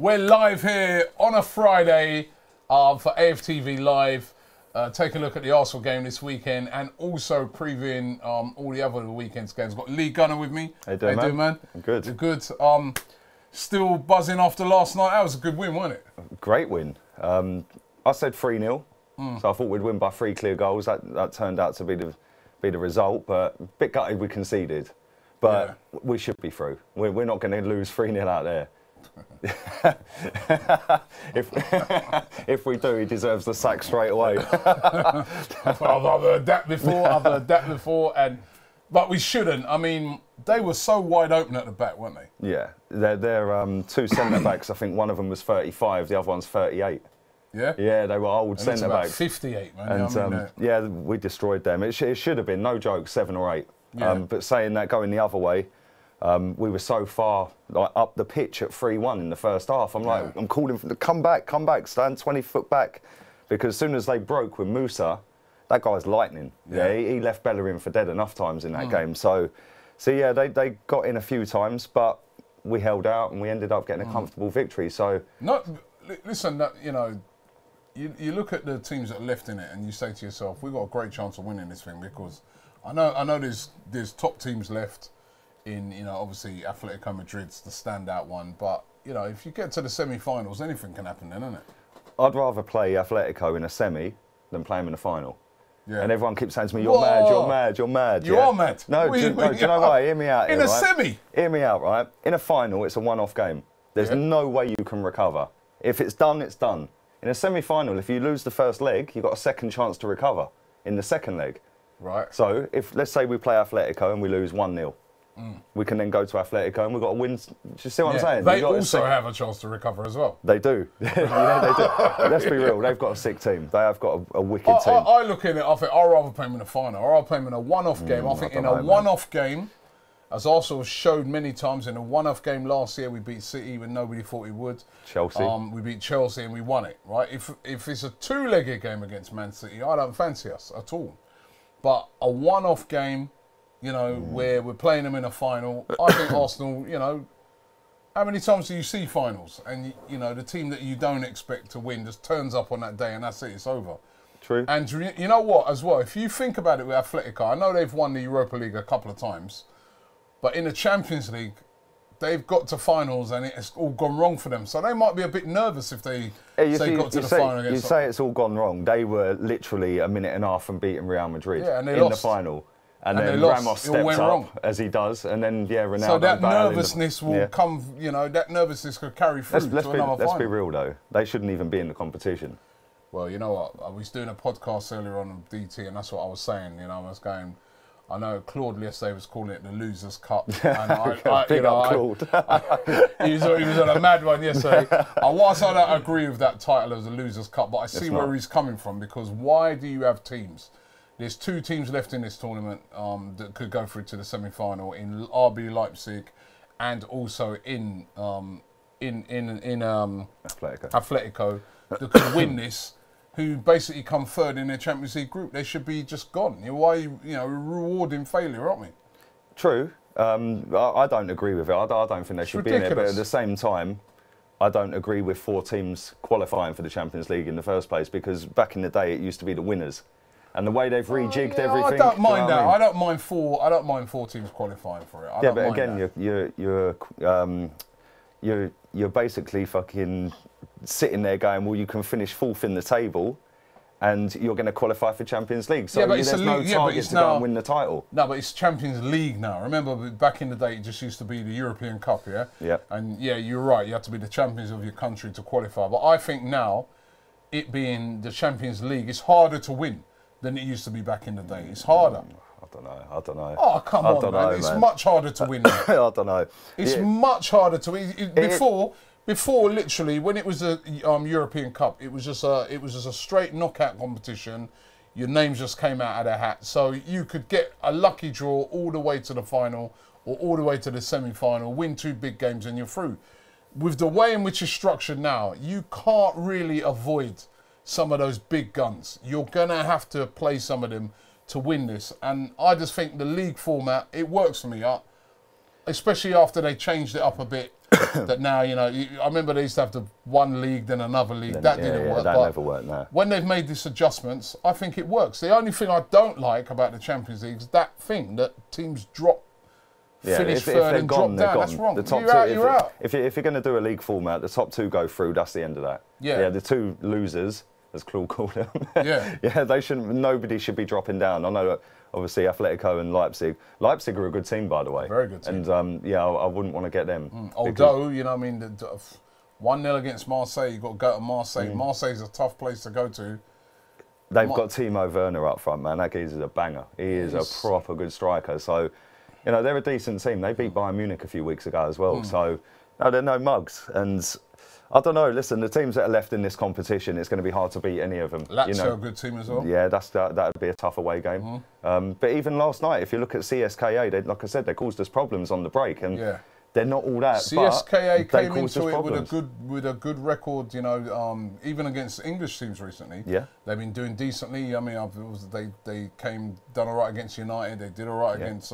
We're live here on a Friday for AFTV Live. Take a look at the Arsenal game this weekend and also previewing all the other weekend's games. Got Lee Gunner with me. How you doing, man? I'm good. You're good. Still buzzing after last night. That was a good win, wasn't it? Great win. I said 3-0, so I thought we'd win by 3 clear goals. That turned out to be the result, but a bit gutted we conceded. But we should be through. We're not going to lose 3-0 out there. if we do, he deserves the sack straight away. I've heard that before. But we shouldn't. I mean, they were so wide open at the back, weren't they? Yeah, they're two centre backs. I think one of them was 35, the other one's 38. Yeah. Yeah, they were old centre backs. 58, man. And I mean, yeah, we destroyed them. It should have been, no joke, 7 or 8. Yeah. But saying that, going the other way. We were so far up the pitch at 3-1 in the first half. I'm like, I'm calling for the come back, stand 20 foot back. Because as soon as they broke with Musa, that guy's lightning. Yeah, he left Bellerin for dead enough times in that game. So yeah, they got in a few times, but we held out and we ended up getting a comfortable victory. So listen, you know, you look at the teams that are left in it and you say to yourself, we've got a great chance of winning this thing, because I know there's top teams left. In, you know, obviously Atletico Madrid's the standout one, but you know, if you get to the semi-finals, anything can happen then, isn't it? I'd rather play Atletico in a semi than play them in a final. Yeah. And everyone keeps saying to me, "You're mad, you're mad, you're mad." You are mad. No, do you know why? Hear me out. In a semi. Hear me out, right? In a final, it's a one-off game. There's no way you can recover. If it's done, it's done. In a semi-final, if you lose the first leg, you've got a second chance to recover in the second leg. Right. So if, let's say we play Atletico and we lose 1-0. We can then go to Atletico and we've got to win. Do you see what I'm saying? They also have a chance to recover as well. They do. Yeah, they do. Let's be real. They've got a sick team. They have got a wicked team. I look at it, I think I'd rather play them in a final. I'd rather play them in a one-off game. I think in a one-off game, as Arsenal showed many times, in a one-off game last year, we beat City when nobody thought we would. Chelsea. We beat Chelsea and we won it, right? If it's a two-legged game against Man City, I don't fancy us at all. But a one-off game, you know, where we're playing them in a final, I think Arsenal, you know, how many times do you see finals? And, you know, the team that you don't expect to win just turns up on that day and that's it, it's over. True. And you know what, as well, if you think about it with Atletico, I know they've won the Europa League a couple of times, but in the Champions League, they've got to finals and it's all gone wrong for them. So they might be a bit nervous if they got to the final against... You say it's all gone wrong. They were literally a minute and a half from beating Real Madrid and they in lost. the final. And then they lost. Ramos steps up, as he does, and then, Ronaldo... So that nervousness will come, you know, that nervousness could carry through to another final. Let's be real, though. They shouldn't even be in the competition. Well, you know what? I was doing a podcast earlier on DT, and that's what I was saying. You know, I was going... I know Claude yesterday was calling it the Losers' Cup. And Claude. He was on a mad one yesterday. Whilst I don't agree with that title as the Losers' Cup, but I see where he's coming from, because why do you have teams... There's 2 teams left in this tournament that could go through to the semi-final in RB Leipzig, and also in Atletico that could win this, who basically come third in their Champions League group. They should be just gone. You know, why we're rewarding failure, aren't we? True. I don't agree with it. I don't think they should be in it. But at the same time, I don't agree with 4 teams qualifying for the Champions League in the first place, because back in the day it used to be the winners. And the way they've rejigged everything. I don't mind that. I don't mind 4 teams qualifying for it. But again, you're basically fucking sitting there going, well, you can finish 4th in the table, and you're going to qualify for Champions League. So there's no target to go and win the title. No, but it's Champions League now. Remember, back in the day, it just used to be the European Cup, yeah? Yeah. And yeah, you're right. You have to be the champions of your country to qualify. But I think now, it being the Champions League, it's harder to win than it used to be back in the day. It's harder. I don't know. Oh, come on, man. It's much harder to win now. I don't know. It's much harder to win. Before, literally, when it was a European Cup, it was just a straight knockout competition. Your names just came out of the hat. So you could get a lucky draw all the way to the final or all the way to the semi-final, win 2 big games and you're through. With the way in which it's structured now, you can't really avoid some of those big guns. You're going to have to play some of them to win this. And I just think the league format, it works for me, especially after they changed it up a bit that now, you know, I remember they used to have the one league, then another league. That didn't work. That never worked, no. When they've made these adjustments, I think it works. The only thing I don't like about the Champions League is that thing that teams drop, finish third and drop down. That's wrong. The top you're out. If you're going to do a league format, the top 2 go through, that's the end of that. Yeah. The 2 losers, as Claude called them. Yeah. They shouldn't. Nobody should be dropping down. I know that obviously Atletico and Leipzig. Leipzig are a good team, by the way. Very good team. And I wouldn't want to get them. Although, you know, I mean, 1-0 against Marseille, you've got to go to Marseille. Marseille's a tough place to go to. They've got Timo Werner up front, man. That geezer's a banger. He is a proper good striker. So, you know, they're a decent team. They beat Bayern Munich a few weeks ago as well. So, no, they're no mugs. And I don't know. Listen, the teams that are left in this competition, it's going to be hard to beat any of them. Lazio, a good team as well. Yeah, that would be a tough away game. But even last night, if you look at CSKA, like I said, they caused us problems on the break, and they're not all that. CSKA came into it with a good record. You know, even against English teams recently. Yeah, they've been doing decently. I mean, they done all right against United. They did all right against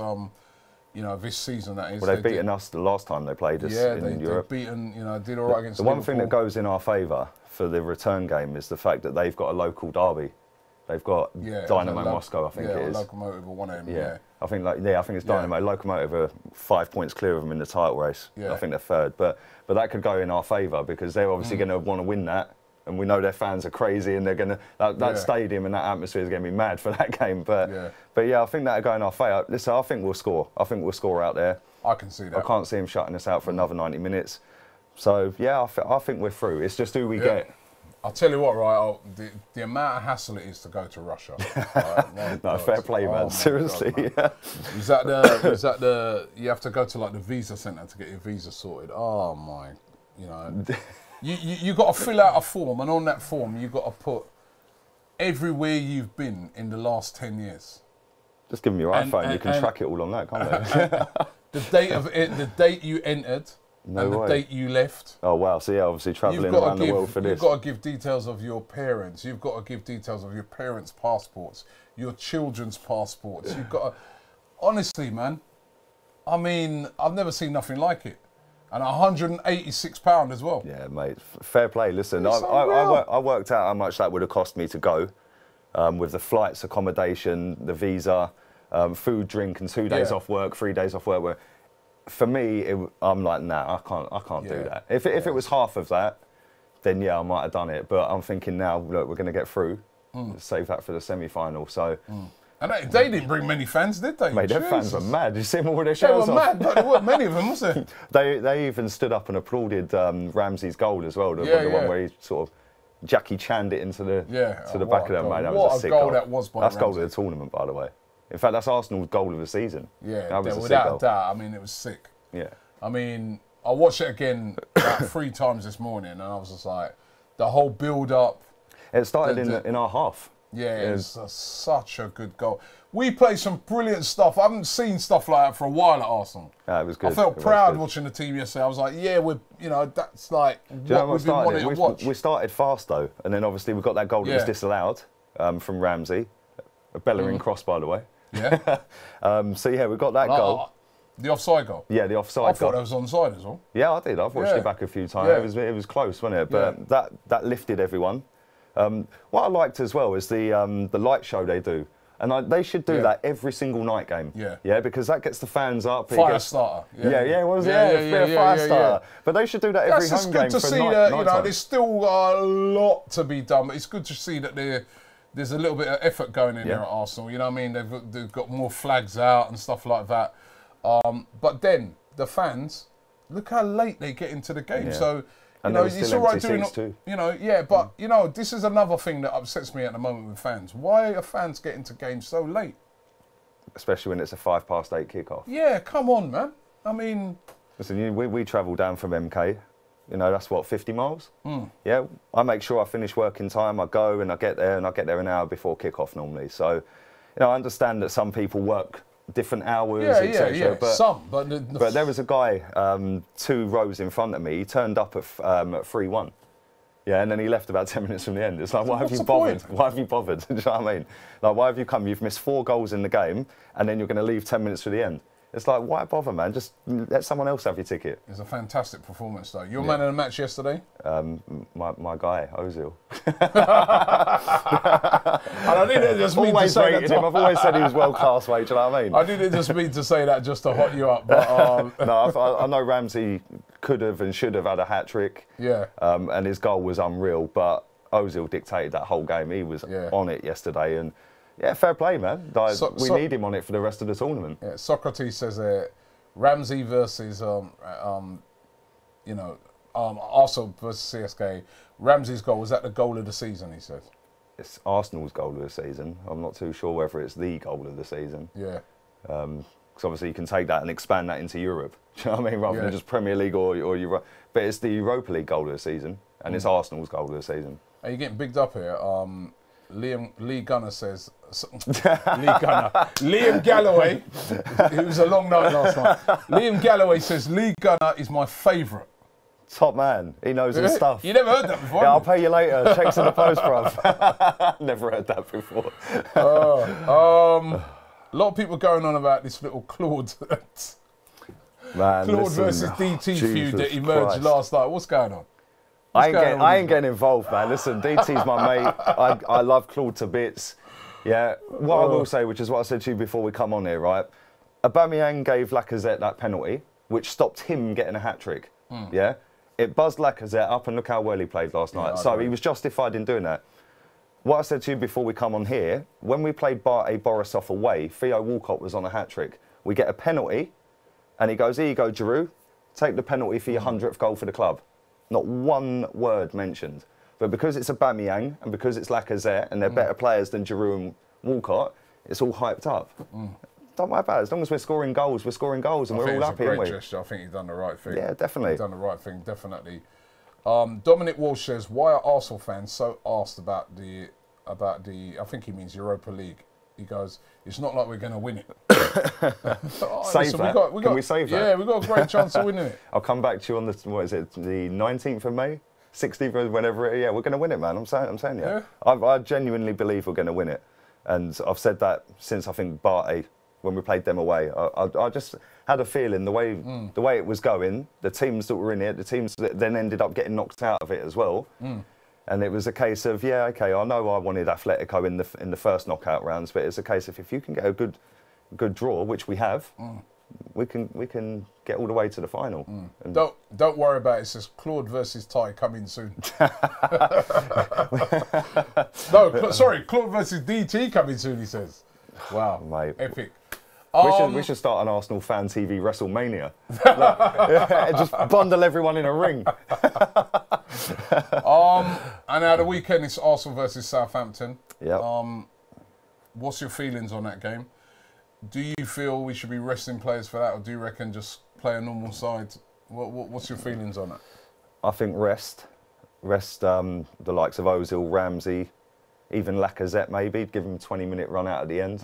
you know, this season, that is. Well, they've beaten us the last time they played us in Europe. They've beaten, you know, did all right against The one thing that goes in our favour for the return game is the fact that they've got a local derby. They've got Dynamo Moscow, I think it is. Locomotive or one of them, I think it's Dynamo. Locomotive are 5 points clear of them in the title race. I think they're third. But that could go in our favour because they're obviously going to want to win that. And we know their fans are crazy, and they're going to that stadium and that atmosphere is going to be mad for that game. But I think that'll go in our favour. Listen, I think we'll score. I think we'll score out there. I can see that. I can't see him shutting us out for another 90 minutes. So I think we're through. It's just who we get. I'll tell you what, right? The amount of hassle it is to go to Russia. Right, no, fair play, man. Seriously. God, man. Is that the? You have to go to like the visa centre to get your visa sorted. Oh my, you know. You got to fill out a form, and on that form you got to put everywhere you've been in the last 10 years. Just give them your iPhone, you can track it all on that, can't they? the date you entered, the date you left. Oh wow! So obviously travelling around the world for this. You've got to give details of your parents. You've got to give details of your parents' passports, your children's passports. You've got to, honestly, man. I mean, I've never seen nothing like it. And £186 as well. Yeah, mate. Fair play. Listen, I worked out how much that would have cost me to go, with the flights, accommodation, the visa, food, drink, and 2 days off work, 3 days off work. For me, I'm like, nah, I can't do that. If it was half of that, then I might have done it. But I'm thinking now, look, we're going to get through. Save that for the semi-final. So. And they didn't bring many fans, did they? Mate, their fans were mad. Did you see them all with their shirts off? They were mad, but there weren't many of them, was there? They even stood up and applauded Ramsey's goal as well, the one where he sort of Jackie Chan'd it into the back of them, mate. That was a sick goal. That was by That's Ramsey. Goal of the tournament, by the way. In fact, that's Arsenal's goal of the season. Yeah, that was without a doubt. I mean, it was sick. Yeah. I mean, I watched it again about 3 times this morning, and I was just like, the whole build-up. It started in our half. Yeah, it was such a good goal. We played some brilliant stuff. I haven't seen stuff like that for a while at Arsenal. Yeah, it was good. I felt proud watching the team yesterday. I was like, that's like what we've been wanting to watch. We started fast though, and then obviously we got that goal that was disallowed from Ramsey. A Bellerin cross, by the way. Yeah. We got that goal. The offside goal? Yeah, the offside goal. I thought that was onside as well. Yeah, I did. I've watched it back a few times. It was close, wasn't it? But that lifted everyone. What I liked as well is the light show they do. And they should do that every single night game. Yeah, because that gets the fans up. Fire starter. Fire starter. But they should do that every home game. It's good to see that, there's still a lot to be done. But it's good to see that there's a little bit of effort going in there at Arsenal. You know what I mean? They've got more flags out and stuff like that. But then the fans, look how late they get into the game. So. It's all right doing, but this is another thing that upsets me at the moment with fans. Why are fans getting to games so late? Especially when it's a 8:05 kickoff. Yeah, come on, man. I mean, listen, we travel down from MK. That's what, 50 miles. Yeah, I make sure I finish work in time. I go and I get there, an hour before kickoff normally. So, I understand that some people work different hours, etc. But there was a guy 2 rows in front of me. He turned up at 3-1. Yeah, and then he left about 10 minutes from the end. It's like, why have you bothered? Why have you bothered? Do you know what I mean? Like, why have you come? You've missed 4 goals in the game, and then you're going to leave 10 minutes to the end. It's like, why bother, man? Just let someone else have your ticket. It's a fantastic performance, though. Your man of the match yesterday? My guy, Ozil. And I didn't just mean to say that. I've always said he was world class, mate. Do you know what I mean? I didn't just mean to say that just to hot you up. But, no, I know Ramsey could have and should have had a hat trick. Yeah. And his goal was unreal, but Ozil dictated that whole game. He was on it yesterday, and yeah, fair play, man. We need him on it for the rest of the tournament. Yeah, Socrates says Ramsey versus Arsenal versus CSKA. Ramsey's goal, was that the goal of the season? He says it's Arsenal's goal of the season. I'm not too sure whether it's the goal of the season. Yeah. Because obviously you can take that and expand that into Europe. Do you know what I mean? Rather than just Premier League or Europa. But it's the Europa League goal of the season, and it's Arsenal's goal of the season. Are you getting bigged up here? Lee Gunner says, Liam Galloway, it was a long night last night. Liam Galloway says, Lee Gunner is my favourite. Top man, he knows his stuff. You never heard that before? Yeah, I'll pay you later. Checks in the post, bruv. Never heard that before. A lot of people going on about this little Claude versus DT feud that emerged last night. What's going on? I ain't getting involved, man. Listen, DT's my mate. I love Claude to bits. Yeah. What I will say, which is what I said to you before we come on here, right? Aubameyang gave Lacazette that penalty, which stopped him getting a hat trick. Yeah. It buzzed Lacazette up, and look how well he played last night. So he was justified in doing that. What I said to you before we come on here, when we played Borisov away, Theo Walcott was on a hat trick. We get a penalty, and he goes, "Here you go, Giroud. Take the penalty for your 100th goal for the club." Not one word mentioned. But because it's Aubameyang and because it's Lacazette and they're better players than Giroud and Walcott, it's all hyped up. Don't worry about it. As long as we're scoring goals and we're all happy, aren't we? Gesture. I think he's done the right thing. Yeah, definitely. He's done the right thing, definitely. Dominic Walsh says, why are Arsenal fans so asked about the I think he means Europa League. He goes, it's not like we're going to win it. Save that. Can we save that? Yeah, we've got a great chance of winning it. I'll come back to you on the 19th of May? 16th, whenever it is. Yeah, we're going to win it, man. I'm saying yeah. I genuinely believe we're going to win it. And I've said that since, I think, Barty, when we played them away. I just had a feeling the way it was going, the teams that were in it, the teams that then ended up getting knocked out of it as well. And it was a case of, yeah, okay, I know I wanted Atletico in the first knockout rounds, but it's a case of if you can get a good draw, which we have, we can get all the way to the final. And don't worry about it. It says Claude versus Ty coming soon. No, sorry, Claude versus DT coming soon. He says, "Wow, mate, epic." We should start an Arsenal fan TV WrestleMania. Just bundle everyone in a ring. And now the weekend is Arsenal versus Southampton. Yeah. What's your feelings on that game? Do you feel we should be resting players for that, or do you reckon just play a normal side? What's your feelings on it? I think rest the likes of Ozil, Ramsey, even Lacazette maybe, give him a 20-minute run out at the end.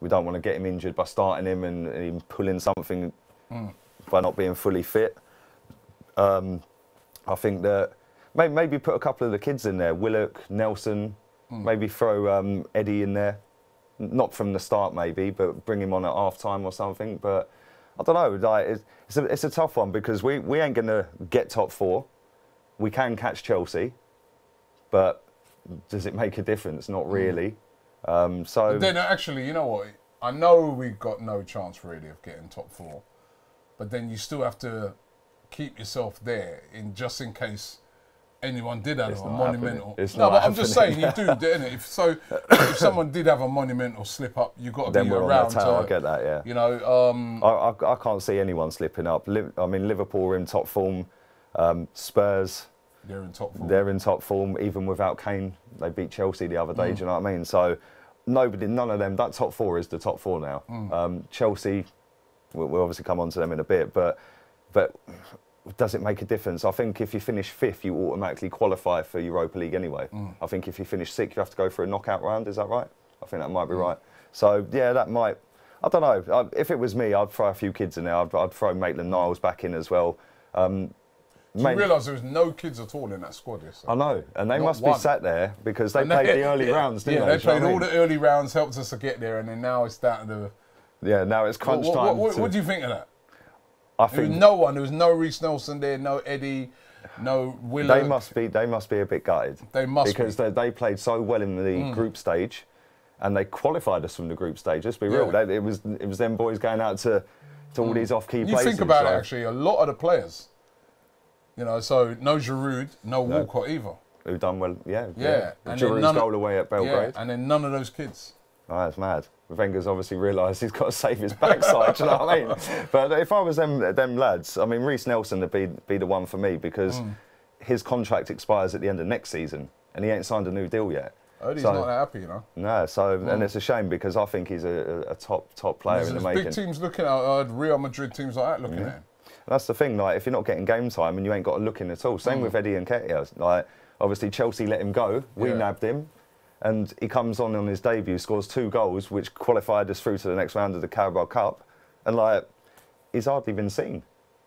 We don't want to get him injured by starting him and him pulling something by not being fully fit. I think that maybe put a couple of the kids in there, Willock, Nelson, maybe throw Eddie in there. Not from the start maybe, but bring him on at half-time or something. But I don't know, like, it's a tough one because we ain't going to get top four. We can catch Chelsea, but does it make a difference? Not really. But then actually, you know what? I know we've got no chance really of getting top four, but then you still have to keep yourself there just in case anyone did have a monumental. But I'm just saying you do, didn't it? If someone did have a monumental slip up, you've got to be around. I get that, yeah. You know, I can't see anyone slipping up. I mean, Liverpool are in top form. Spurs. They're in top form. They're in top form, even without Kane. They beat Chelsea the other day, do you know what I mean? So none of them, that top four is the top four now. Chelsea, we'll obviously come on to them in a bit, but does it make a difference? I think if you finish fifth, you automatically qualify for Europa League anyway. I think if you finish sixth, you have to go for a knockout round, is that right? I think that might be right. So, yeah, that might, I don't know. If it was me, I'd throw a few kids in there. I'd throw Maitland-Niles back in as well. Do you realise there was no kids at all in that squad yesterday? I know, and they must be sat there because they played the early rounds, didn't they? Yeah, they played all the early rounds, helped us to get there, and then now it's down to Yeah, now it's crunch time. What do you think of that? I think There was no Reece Nelson there, no Eddie, no Willock. They must be a bit gutted. They must because they played so well in the group stage, and they qualified us from the group stage. Let's be real. It was them boys going out to all these off-key places. You think about it, actually, a lot of the players, so no Giroud, no Walcott either. Who done well, yeah. And Giroud's goal away at Belgrade. Yeah, and then none of those kids. Oh, that's mad. Wenger's obviously realised he's got to save his backside, do you know what I mean? But if I was them lads, I mean, Reece Nelson would be the one for me because his contract expires at the end of next season and he ain't signed a new deal yet. He's not that happy, No, and it's a shame because I think he's a top player in the making. Big teams looking at Real Madrid, teams like that looking at him. That's the thing, like, if you're not getting game time and you ain't got to look in at all, same with Eddie Nketiah. Like, obviously Chelsea let him go, we nabbed him. And he comes on his debut, scores 2 goals, which qualified us through to the next round of the Carabao Cup. And, like, he's hardly been seen.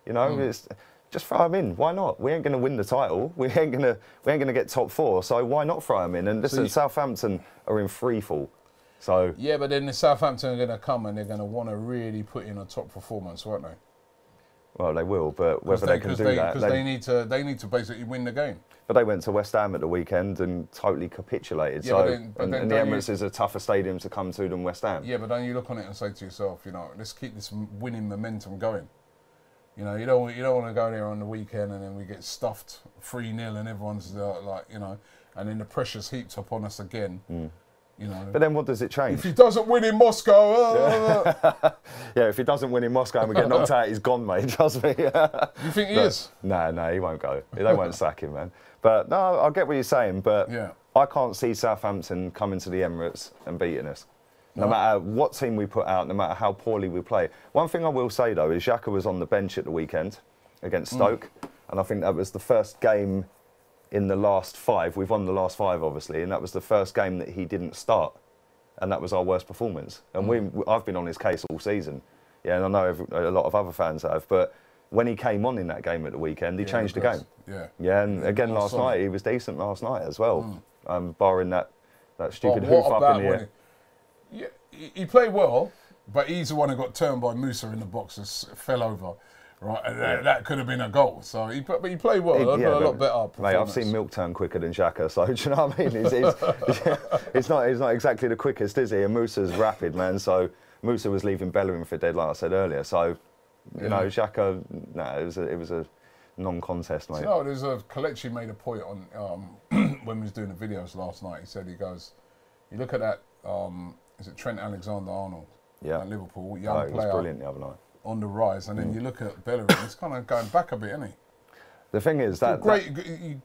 It's just throw him in. Why not? We ain't going to win the title. We ain't going to get top 4. So why not throw him in? And listen, Southampton are in free fall. So yeah, but then the Southampton are going to come and they're going to want to really put in a top performance, won't they? Well, they will, but whether they can do that, because they need to basically win the game. But they went to West Ham at the weekend and totally capitulated. Yeah, and the Emirates is a tougher stadium to come to than West Ham. Yeah, but then you look on it and say to yourself, let's keep this winning momentum going. You don't want to go there on the weekend and then we get stuffed 3-0 and everyone's and then the pressure's heaped up on us again. But then what does it change? If he doesn't win in Moscow... if he doesn't win in Moscow and we get knocked out, he's gone, mate, trust me. You think he is? No, he won't go. They won't sack him, man. But no, I get what you're saying, but I can't see Southampton coming to the Emirates and beating us. No matter what team we put out, no matter how poorly we play. One thing I will say, though, is Xhaka was on the bench at the weekend against Stoke, and I think that was the first game in the last 5. We've won the last 5, obviously, and that was the first game that he didn't start, and that was our worst performance. And I've been on his case all season, and I know a lot of other fans have, but when he came on in that game at the weekend, he changed the game. And again last night, he was decent last night as well, barring that stupid hoof up in the air. Yeah, he played well, but he's the one who got turned by Musa in the box and fell over. Right, and that could have been a goal. So he played well. A lot better. Mate, I've seen milk turn quicker than Xhaka. So do you know what I mean? He's not exactly the quickest, is he? And Musa's rapid, man. So Musa was leaving Bellerin for dead, like I said earlier. So Xhaka, it was a non-contest, mate. There's a Kelechi made a point on when we was doing the videos last night. He goes, you look at that. Is it Trent Alexander-Arnold? Yeah. At Liverpool, young player. He was brilliant the other night. On the rise, and then you look at Bellerin, it's kind of going back a bit, isn't he? The thing is that...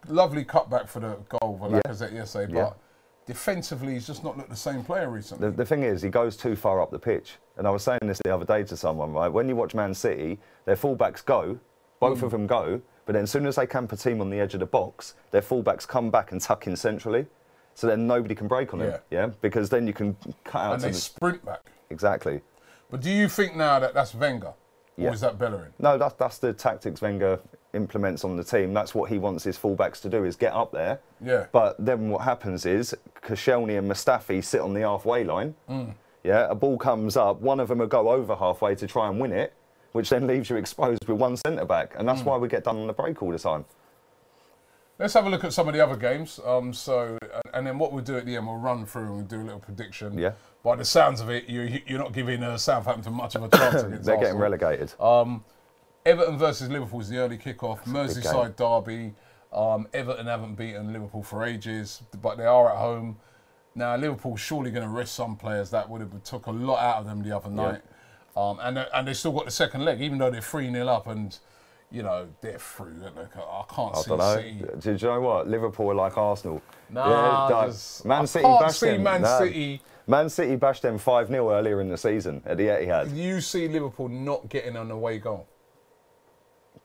Lovely cutback for the goal for Lacazette yesterday, but defensively he's just not looked the same player recently. The thing is, he goes too far up the pitch. And I was saying this the other day to someone, right? When you watch Man City, their fullbacks go, both of them go, but then as soon as they camp a team on the edge of the box, their fullbacks come back and tuck in centrally. So then nobody can break on it, because then you can cut out... And they sprint back. Exactly. But do you think now that that's Wenger? Or is that Bellerin? No, that's the tactics Wenger implements on the team. That's what he wants his fullbacks to do, is get up there. Yeah. But then what happens is Koscielny and Mustafi sit on the halfway line. A ball comes up, one of them will go over halfway to try and win it, which then leaves you exposed with one centre-back. And that's why we get done on the break all the time. Let's have a look at some of the other games. And then what we'll do at the end, we'll run through and we'll do a little prediction. Yeah. By the sounds of it, you're not giving Southampton much of a chance against They're getting relegated. Everton versus Liverpool is the early kickoff. Merseyside derby. Everton haven't beaten Liverpool for ages, but they are at home. Now, Liverpool's surely going to rest some players. That would have took a lot out of them the other night. And they still got the second leg, even though they're 3-0 up and... they're through. I can't see City. Do you know what? Liverpool are like Arsenal. Man City bashed them. Man City bashed them 5-0 earlier in the season at the Etihad. You see Liverpool not getting an away goal?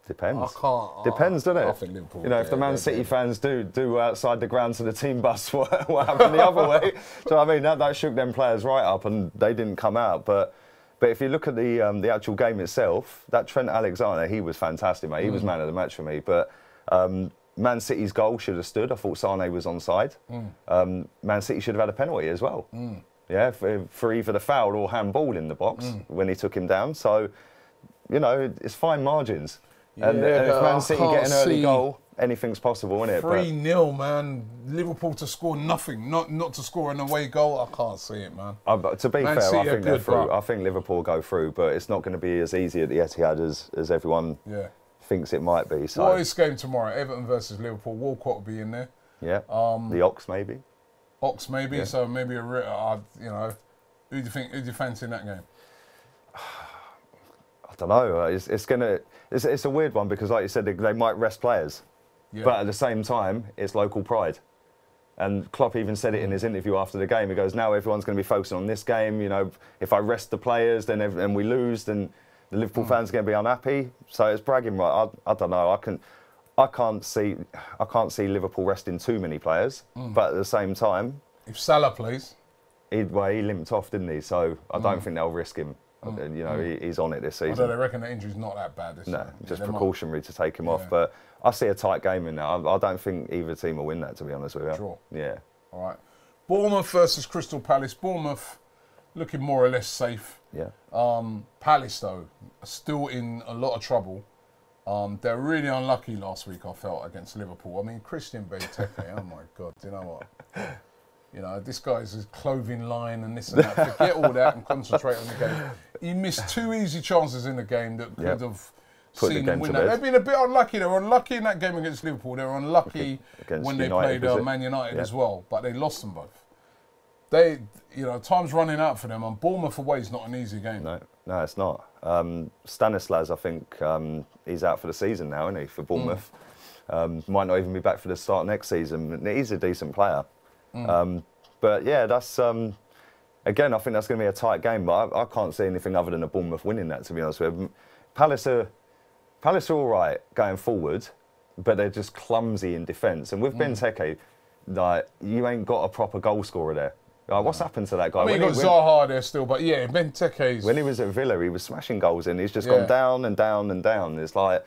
Depends. I can't. Depends, doesn't it? I think Liverpool. If the Man City fans do outside the ground to the team bus, what happened the other way? So I mean, that shook them players right up, and they didn't come out. But if you look at the actual game itself, that Trent Alexander, he was fantastic, mate. He was man of the match for me. But Man City's goal should have stood. I thought Sane was onside. Man City should have had a penalty as well. yeah, for either the foul or handball in the box when he took him down. So, you know, it's fine margins. Yeah, and if Man City get an early see goal, anything's possible, isn't it? 3-0, man. Liverpool to score nothing, not to score an away goal. I can't see it, man. But to be Man fair, City I are think they're good, through. but- I think Liverpool go through, but it's not going to be as easy at the Etihad as everyone thinks it might be. So, What is game tomorrow? Everton versus Liverpool. Walcott will be in there. yeah, the Ox maybe. Ox maybe. Yeah. So maybe you know, who do you fancy in that game? I don't know. It's a weird one because, like you said, they might rest players, but at the same time, it's local pride. And Klopp even said it in his interview after the game. He goes, "Now everyone's going to be focusing on this game. You know, if I rest the players, then we lose, then the Liverpool fans are going to be unhappy." So it's bragging right. I don't know. I can't see Liverpool resting too many players, but at the same time, If Salah plays, he limped off, didn't he? So I don't think they'll risk him. You know, he's on it this season. although they reckon the injury's not that bad this No, season. just They might- precautionary to take him off. But I see a tight game in there. I don't think either team will win that, to be honest with you. Draw. Yeah. All right. Bournemouth versus Crystal Palace. Bournemouth looking more or less safe. Yeah. Palace, though, are still in a lot of trouble. They're really unlucky last week, I felt, against Liverpool. I mean, Christian Benteke, oh my God, do you know what? You know, this guy's his clothing line and this and that. Forget all that and concentrate on the game. He missed 2 easy chances in the game that could have Put the seen game them win to that. bed. They've been a bit unlucky. They were unlucky in that game against Liverpool. They were unlucky Against when they United, played was it? Man United Yeah. as well, but they lost them both. Time's running out for them, and Bournemouth away is not an easy game. No, it's not. Stanislas, I think, he's out for the season now, isn't he, for Bournemouth? Might not even be back for the start next season. He's a decent player. But yeah, that's again, I think that's going to be a tight game. But I can't see anything other than a Bournemouth winning that, to be honest with you. Palace are all right going forward, but they're just clumsy in defence. And with Benteke, like, you ain't got a proper goal scorer there. Like, what's happened to that guy? I mean, you got Zaha there still, but yeah, Benteke's... When he was at Villa, he was smashing goals in. He's just gone down and down and down. It's like,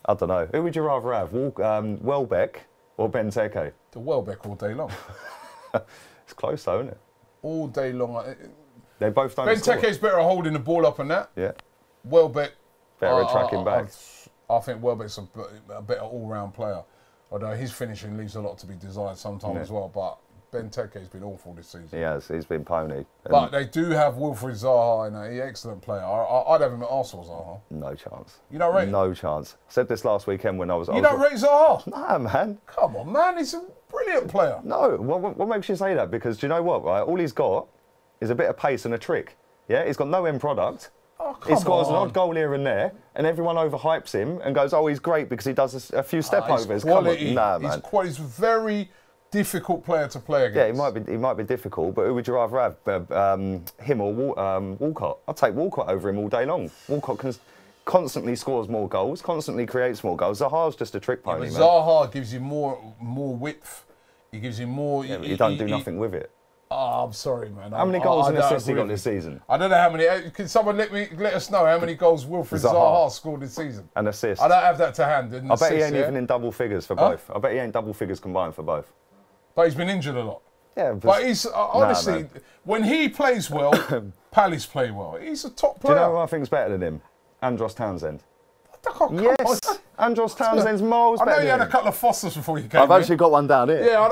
I don't know. Who would you rather have, Welbeck or Benteke? The Welbeck all day long. It's close though, isn't it? All day long. They both don't score. Benteke's better at holding the ball up and that. Yeah. Welbeck... Better at tracking back. I think Welbeck's a better all-round player. Although his finishing leaves a lot to be desired sometimes as well. But Benteke's been awful this season. He has. He's been pony. But they do have Wilfried Zaha, he's an excellent player. I'd have him at Arsenal, Zaha. No chance. You don't rate him? No chance. I said this last weekend when I was... You don't rate Zaha? Nah, man. Come on, man. He's a brilliant player. No. What makes you say that? Because do you know what, right? All he's got is a bit of pace and a trick. Yeah? He's got no end product. Oh, He scores an odd goal here and there, and everyone overhypes him and goes, "Oh, he's great because he does a few step overs." Quality. Come on. Nah, man. He's a very difficult player to play against. Yeah, he might be difficult, but who would you rather have, him or Walcott? I'd take Walcott over him all day long. Walcott constantly scores more goals, constantly creates more goals. Zaha's just a trick pony, man. Zaha gives you more width. He gives you more. Yeah, but you don't do nothing with it. Oh, I'm sorry, man. How many goals and assists he got this season? I don't know how many. Can someone let us know how many goals Wilfried Zaha scored this season? An assist. I don't have that to hand. I bet he ain't even in double figures for both. I bet he ain't double figures combined for both. But he's been injured a lot. Yeah, but he's honestly, when he plays well, Palace play well. He's a top player. Do you know who I think's better than him? Andros Townsend. Yes, Andros Townsend's miles better. I know you had a couple of Fossers before you came. I've actually got one down here. Yeah, I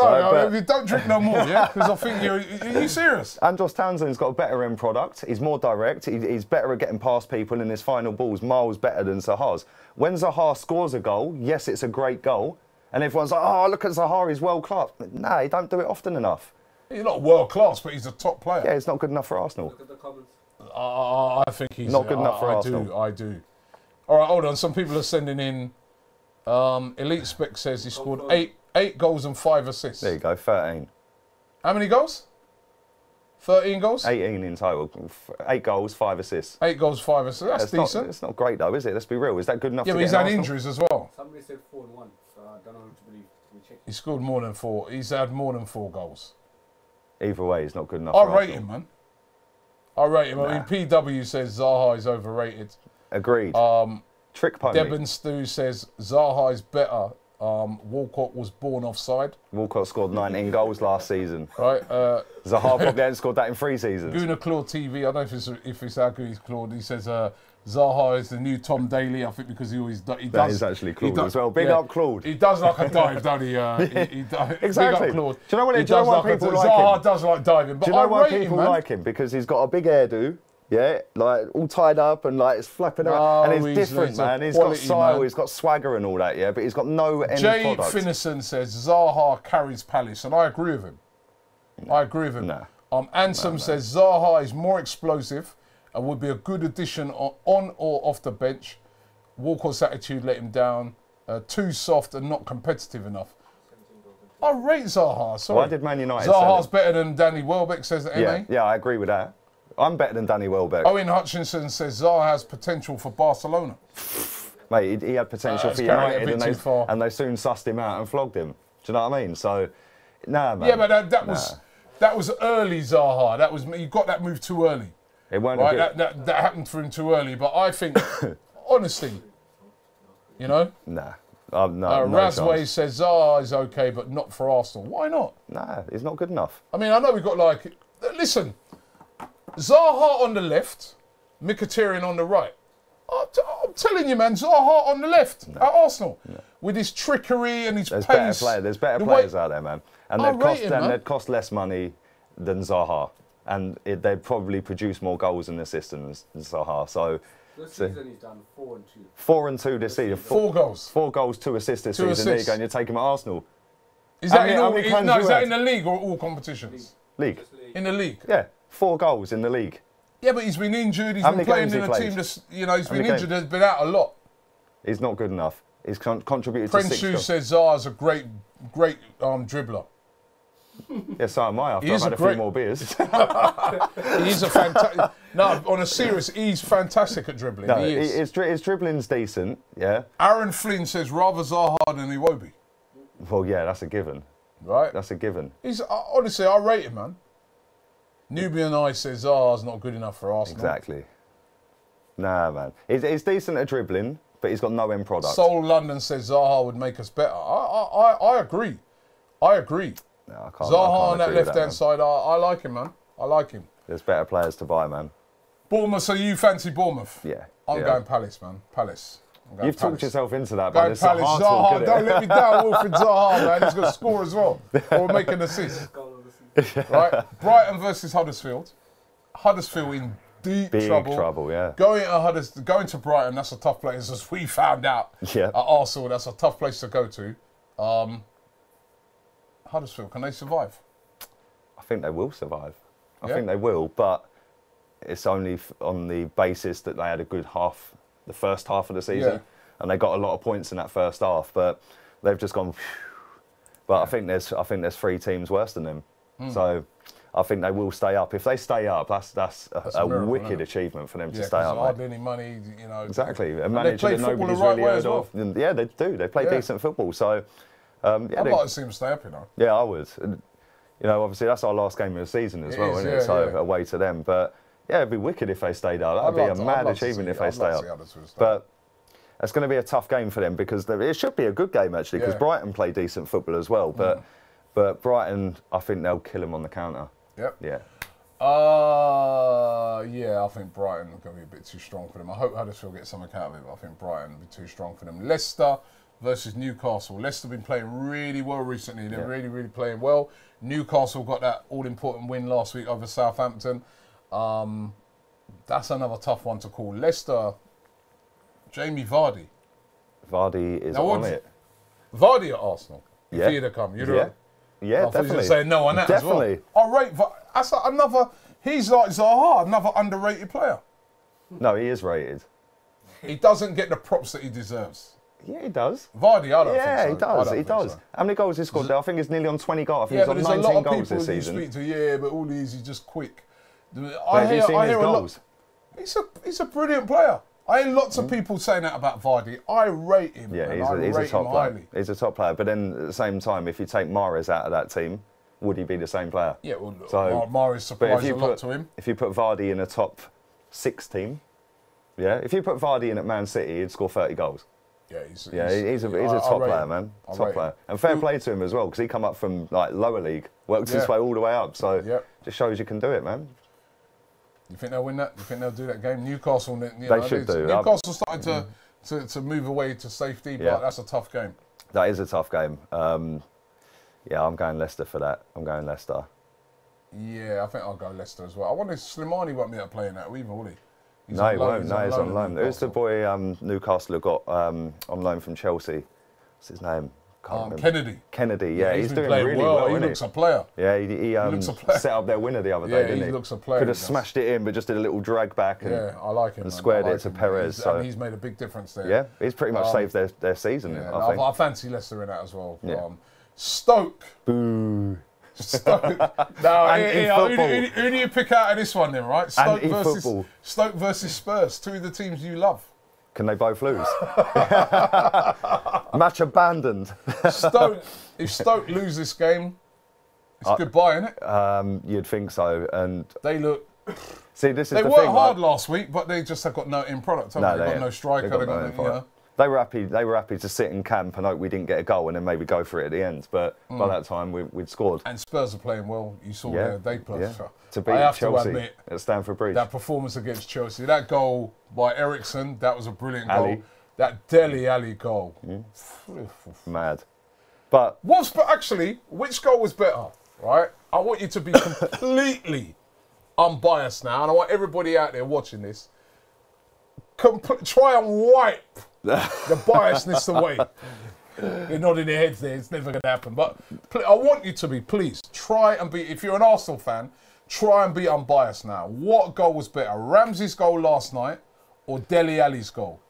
know. Don't drink no more, yeah? Because I think are you serious? Andros Townsend's got a better end product. He's more direct. He's better at getting past people in his final balls, miles better than Zaha's. When Zaha scores a goal, yes, it's a great goal. And everyone's like, oh, look at Zaha, he's world class. No, he don't do it often enough. He's not world class, but he's a top player. Yeah, he's not good enough for Arsenal. Look at the comments. I think he's not good enough for Arsenal. I do. All right, hold on. Some people are sending in. Elite Spec says he scored eight goals and 5 assists. There you go, 13. How many goals? 13 goals? 18 in total. 8 goals, 5 assists. 8 goals, 5 assists. That's decent. It's not great though, is it? Let's be real. Is that good enough? Yeah, to but he's get had Arsenal? injuries as well. Somebody said 4 and 1, so I don't know who to believe. Can we check? He scored more than 4. He's had more than 4 goals. Either way, he's not good enough. I for rate Arsenal. him, man. I rate him. I mean, PW says Zaha is overrated. Agreed. Trick pony. Deben Stu says Zaha is better. Walcott was born offside. Walcott scored 19 goals last season. Right. Zaha probably hadn't scored that in 3 seasons. Guna Claude TV, I don't know if it's Agui Claude, he says Zaha is the new Tom Daly, I think, because he always does. That is actually Claude as well. Big up Claude. He does like a dive, don't he? Exactly. Big up Claude. Do you know what people like Zaha him? does like diving, but Do you know why people him, like him? Because he's got a big hairdo, yeah, like all tied up and like it's flapping around, and he's different, man. He's got style, he's got swagger and all that, yeah, but he's got no end Jay product. Finnison says Zaha carries Palace, and I agree with him. I agree with him. No. Ansem says Zaha is more explosive and would be a good addition on or off the bench. Walcott's attitude let him down. Too soft and not competitive enough. I rate Zaha. Sorry. Why did Man United Zaha's better than Danny Welbeck, says the MA. Yeah, I agree with that. I'm better than Danny Welbeck. Owen Hutchinson says Zaha has potential for Barcelona. Mate, he had potential for United and they soon sussed him out and flogged him. Do you know what I mean? So, nah, man. Yeah, but that was early Zaha. That was, you got that move too early. It weren't right? That happened for him too early. But I think, honestly, you know? Nah. No Razway says Zaha is okay, but not for Arsenal. Why not? Nah, he's not good enough. I mean, I know we've got like... Listen, Zaha on the left, Mkhitaryan on the right. I'm telling you, man, Zaha on the left at Arsenal. No. With his trickery and his pace. There's better players out there, man. And they'd cost less money than Zaha. And they'd probably produce more goals and assists than Zaha. So this season he's done 4 and 2. 4 and 2 this season. 4 goals. 4 goals, 2 assists this season. There you go, and you take him at Arsenal. Is that in the league or all competitions? League. In the league? Yeah, 4 goals in the league. Yeah, but he's been injured. He's been playing in a team that's, you know, he's been injured. He's been out a lot. He's not good enough. He's contributed to 6 goals. Prenshu says Zaha's a great dribbler. Yes, so am I. After I've had a few more beers. He's a fantastic. No, on a serious, he's fantastic at dribbling. No, his dribbling's decent. Yeah. Aaron Flynn says rather Zaha than Iwobi. Well, yeah, that's a given. Right. That's a given. He's honestly, I rate him, man. Nubian Eye says Zaha's not good enough for Arsenal. Exactly. Nah, man. He's decent at dribbling, but he's got no end product. Soul London says Zaha would make us better. I agree. I agree. No, I can't. Zaha on that left-hand side, I like him, man. I like him. There's better players to buy, man. Bournemouth, so you fancy Bournemouth? Yeah. I'm going Palace, man. Palace. You've talked yourself into that, but it's Palace. a hard Zaha, talk, don't let me down, Wilfred Zaha, man. He's going to score as well. Or make an assist. Right? Brighton versus Huddersfield. Huddersfield in deep trouble. Big trouble, yeah. Going to Brighton, that's a tough place, as we found out at Arsenal. That's a tough place to go to. Huddersfield, can they survive? I think they will survive. I think they will, but it's only on the basis that they had a good half, the first half of the season, and they got a lot of points in that first half. But they've just gone. But I think there's 3 teams worse than them, so I think they will stay up. If they stay up, that's a miracle, wicked achievement for them to stay up. Hardly any money, you know. Exactly, a manager that nobody's really heard of. Yeah, they do. They play decent football, so. I'd like to see them stay up, you know. Yeah, I would. You know, obviously that's our last game of the season as well, isn't it? So away to them. But yeah, it'd be wicked if they stayed up. That'd be a mad achievement if they stay up. But it's going to be a tough game for them because it should be a good game actually because Brighton play decent football as well. But Brighton, I think they'll kill them on the counter. Yep. Yeah. I think Brighton are going to be a bit too strong for them. I hope Huddersfield get something out of it, but I think Brighton will be too strong for them. Leicester versus Newcastle. Leicester have been playing really well recently. They're really, really playing well. Newcastle got that all-important win last week over Southampton. That's another tough one to call. Leicester, Jamie Vardy. Vardy is on it. Vardy at Arsenal. If he'd have come, you'd have. Yeah, definitely. I say no on that as well. I rate that's another. He's like Zaha, another underrated player. No, he is rated. He doesn't get the props that he deserves. Yeah, he does. Vardy, I don't think so. Yeah, he does. He does. So. How many goals he scored? I think it's nearly on 20 goals. I think he's on 19 goals this season. You speak to, but all these, he's just quick. I hear his goals. He's a brilliant player. I hear lots of people saying that about Vardy. I rate him. Yeah, he's a top player. He's a top player. But then at the same time, if you take Mahrez out of that team, would he be the same player? Yeah, well, so, Mahrez surprised a lot to him. If you put Vardy in a top 6 team, if you put Vardy in at Man City, he'd score 30 goals. he's a top player, man. Top player. And fair play to him as well, because he come up from like lower league, worked his way all the way up. So just shows you can do it, man. You think they'll win that? You think they'll do that game? Newcastle, they should do. Newcastle starting to move away to safety, but that's a tough game. That is a tough game. Yeah, I'm going Leicester for that. I'm going Leicester. Yeah, I think I'll go Leicester as well. I wonder if Slimani won't be able to play in that either, will he? No, he won't. No, he's on loan. Who's the boy Newcastle have got on loan from Chelsea? What's his name? Kennedy, yeah. He's doing really well. He looks a player. Yeah, he set up their winner the other day, didn't he? He looks a player. Could have smashed it in, but just did a little drag back and, I like him, and squared it to Perez. He's made a big difference there. Yeah, he's pretty much saved their season, I think. I fancy Leicester in that as well. Yeah. Stoke. Boo. Stoke. Now, who do you pick out of this one then, right? Stoke versus Spurs, two of the teams you love. Can they both lose? Match abandoned. If Stoke lose this game, it's goodbye, isn't it? You'd think so. And they look. See, this is they the worked thing, hard last week, but they just have got no end product. They've got no striker. They were happy to sit in camp and hope we didn't get a goal and then maybe go for it at the end. But by that time, we'd scored. And Spurs are playing well. You saw their day plus. Yeah. To beat Chelsea at Stamford Bridge. That performance against Chelsea, that goal by Ericsson, that was a brilliant goal. That Dele Alli goal. Mad. But actually, which goal was better, right? I want you to be completely unbiased now, and I want everybody out there watching this, try and wipe the biasness away. They're nodding their heads there, it's never going to happen. But I want you to be, please, try and be, if you're an Arsenal fan, try and be unbiased now. What goal was better, Ramsey's goal last night or Dele Alli's goal?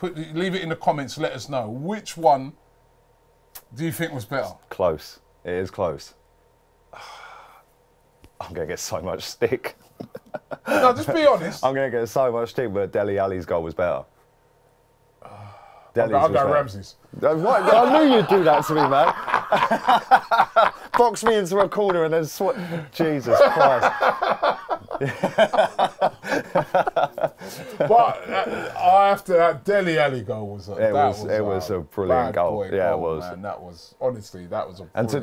Leave it in the comments, let us know. Which one do you think was better? Close. It is close. I'm going to get so much stick. No, just be honest. I'm going to get so much stick, but Dele Alli's goal was better. I'll go Ramsey's. I knew you'd do that to me, man. Box me into a corner and then Jesus Christ. But I have to. That Dele Alli goal was. It was a brilliant goal. Yeah, it was. Man, that was honestly that was a. And to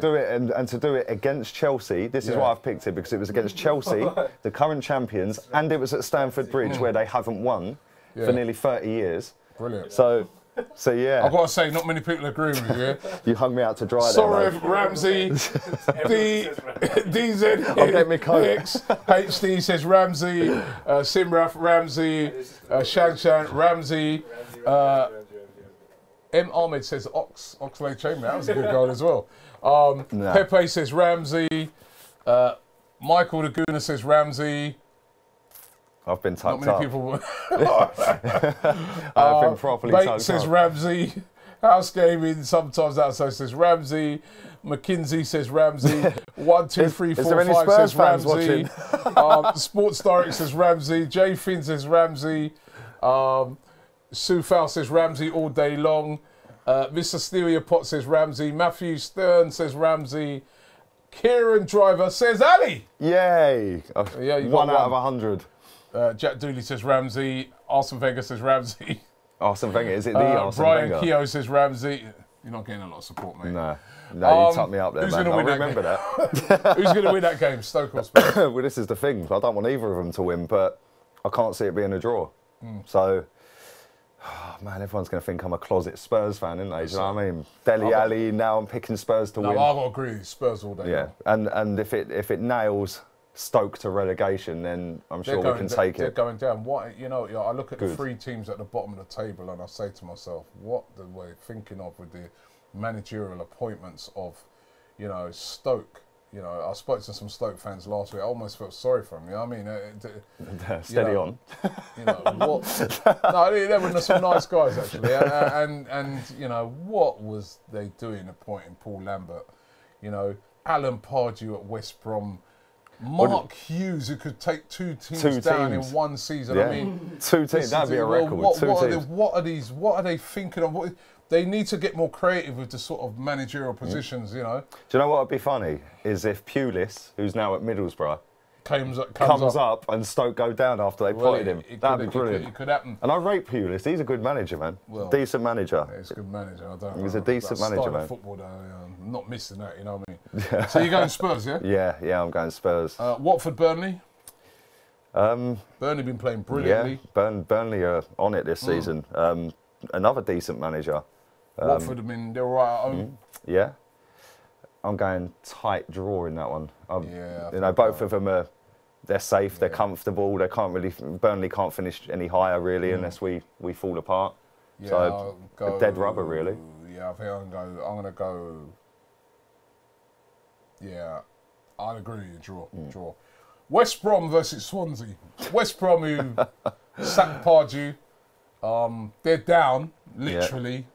do it against Chelsea. This is why I've picked it, because it was against Chelsea, the current champions, and it was at Stamford Bridge where they haven't won for nearly 30 years. Brilliant. So yeah. I've got to say, not many people agree with you. You hung me out to dry. Sorry, there, Ramsey. DZ. I'll get me coat. HD says Ramsey. Simraf Ramsey. Shan Ramsey. M Ahmed says Oxlade Chamber. That was a good goal as well. Pepe says Ramsey. Michael Laguna says Ramsey. I've been tucked up. Not many people. I've been properly tucked up. Mate says Ramsey. House Gaming sometimes outside says Ramsey. McKinsey says Ramsey. 1, 2, 3, 4, 5 says Ramsey. Sports Direct says Ramsey. Jay Finn says Ramsey. Sue Fowl says Ramsey all day long. Mr. Stelia Pot says Ramsey. Matthew Stern says Ramsey. Kieran Driver says Ali. Yay! Yeah, 1 out of 100. Jack Dooley says Ramsey. Arsene Wenger says Ramsey. Arsene Wenger, is it the Arsene Brian Wenger? Keogh says Ramsey. You're not getting a lot of support, mate. No, you tucked me up there, who's man. I remember that. Who's going to win that game, Stoke or Spurs? Well, this is the thing. I don't want either of them to win, but I can't see it being a draw. So, man, everyone's going to think I'm a closet Spurs fan, isn't they? Do you know what I mean? Dele Alli, now I'm picking Spurs to win. No, I've got to agree. Spurs all day. Yeah, and if it nails Stoke to relegation, then I'm sure we can take it. They're going down. I look at the 3 teams at the bottom of the table and I say to myself, what we're thinking of with the managerial appointments of, Stoke. I spoke to some Stoke fans last week. I almost felt sorry for them. You know what I mean? Steady on. No, they were some nice guys actually. And what was they doing appointing Paul Lambert? Alan Pardew at West Brom. Mark Hughes, who could take 2 teams down in one season. Yeah. I mean, 2 teams, that'd be a record. What are they thinking of? They need to get more creative with the sort of managerial positions, Do you know what would be funny? Is if Pulis, who's now at Middlesbrough, comes up and Stoke go down after they potted him. That'd be brilliant. It could happen. And I rate Pulis. He's a good manager, man. Well, decent manager. Yeah, he's a good manager. He's a decent manager, man. Football, though, I'm not missing that. You know what I mean? Yeah. So you're going Spurs, yeah? Yeah, I'm going Spurs. Watford, Burnley. Burnley been playing brilliantly. Yeah, Burnley are on it this season. Another decent manager. Watford, I mean, they're all right at home. Yeah. I'm going tight draw in that one. Yeah. Both of them they're safe, they're comfortable. Burnley can't finish any higher really unless we fall apart. Yeah, so a dead rubber really. Yeah, I think I'm gonna go. Yeah, I'll agree with you. Draw. West Brom versus Swansea. West Brom, who sacked Pardew, they're down literally.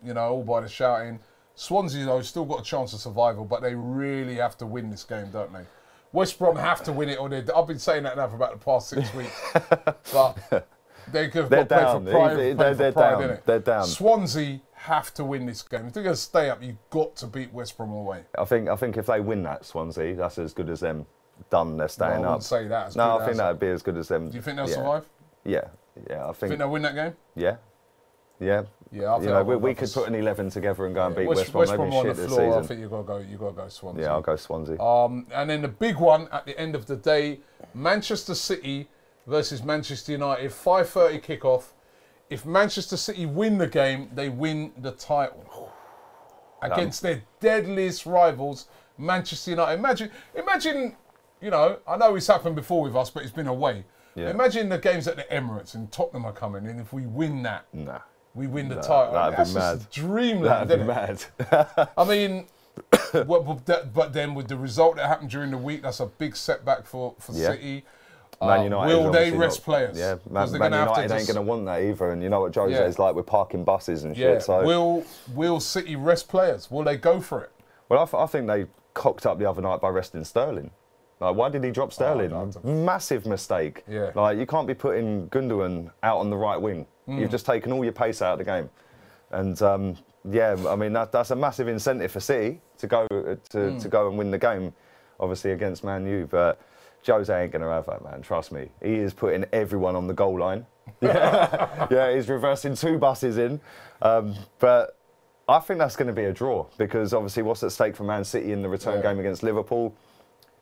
You know, all by the shouting. Swansea, though, still got a chance of survival, but they really have to win this game, don't they? West Brom have to win it, or I've been saying that now for about the past 6 weeks. But they're down. They're down. Swansea have to win this game. If they're going to stay up, you've got to beat West Brom away. I think if they win that, Swansea, that's as good as them done. They're staying up. I wouldn't say that. I think that would be as good as them. Do you think they'll survive? Yeah. I think they'll win that game? Yeah. Yeah, we could put an 11 together and go and beat West Brom. West Brom on the floor. I think you've got to go Swansea. Yeah, I'll go Swansea. And then the big one at the end of the day, Manchester City versus Manchester United, 5:30 kickoff. If Manchester City win the game, they win the title against their deadliest rivals, Manchester United. Imagine. You know, I know it's happened before with us, but it's been away. Yeah. Imagine the games at the Emirates and Tottenham are coming, and if we win that. We win the title. That'd be mad. Dreamland. That'd be mad. I mean, but then with the result that happened during the week, that's a big setback for City. Man United will they rest players? Yeah, Man United ain't going to want that either. And you know what Jose's like with parking buses and shit. So will City rest players? Will they go for it? Well, I think they cocked up the other night by resting Sterling. Like, why did he drop Sterling? Massive mistake. Yeah. Like, you can't be putting Gundogan out on the right wing. You've just taken all your pace out of the game. And, I mean, that's a massive incentive for City to go and win the game, obviously, against Man U. But Jose ain't going to have that, man. Trust me. He is putting everyone on the goal line. He's reversing 2 buses in. But I think that's going to be a draw because, obviously, what's at stake for Man City in the return game against Liverpool?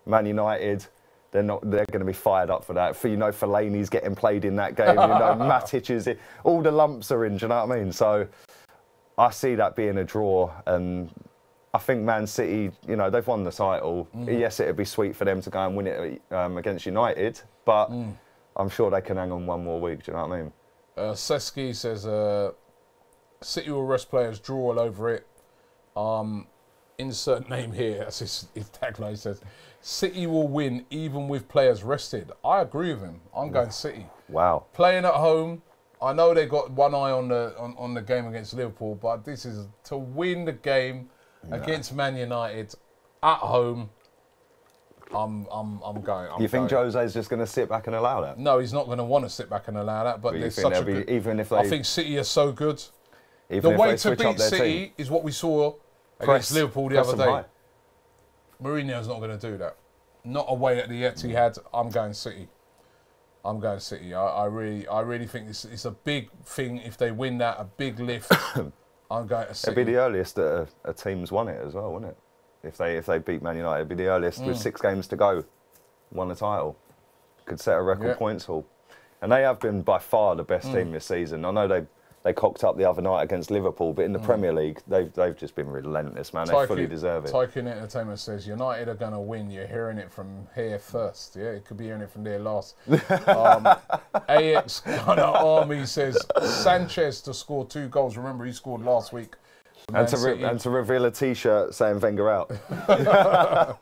Man United, they're going to be fired up for that. Fellaini's getting played in that game. Matic is all the lumps are in. Do you know what I mean? So I see that being a draw, and I think Man City, they've won the title. Yes, it'd be sweet for them to go and win it against United, but I'm sure they can hang on one more week. Do you know what I mean? Seski says City will rest players, draw all over it. Insert name here. That's his tagline. Says City will win even with players rested. I agree with him. I'm going City. Wow. Playing at home, I know they got one eye on the game against Liverpool, but this is to win the game against Man United at home. I'm going. You think Jose's just going to sit back and allow that? No, he's not going to want to sit back and allow that. But there's such a good. Even if they, I think City are so good. The way to beat City is what we saw against Liverpool the other day. Mourinho's not going to do that. Not away at the Etihad. I'm going City. I really think it's a big thing if they win that, a big lift. I'm going to City. It'd be the earliest that a team's won it as well, wouldn't it? If they beat Man United, it'd be the earliest with 6 games to go, won a title. Could set a record points haul. And they have been by far the best team this season. I know they cocked up the other night against Liverpool, but in the Premier League, they've just been relentless, man. They fully deserve it. Tycoon Entertainment says United are going to win. You're hearing it from here first. Yeah, it could be hearing it from there last. AX Gunner Army says Sanchez to score 2 goals. Remember, he scored last week. And to reveal a T-shirt saying Wenger out.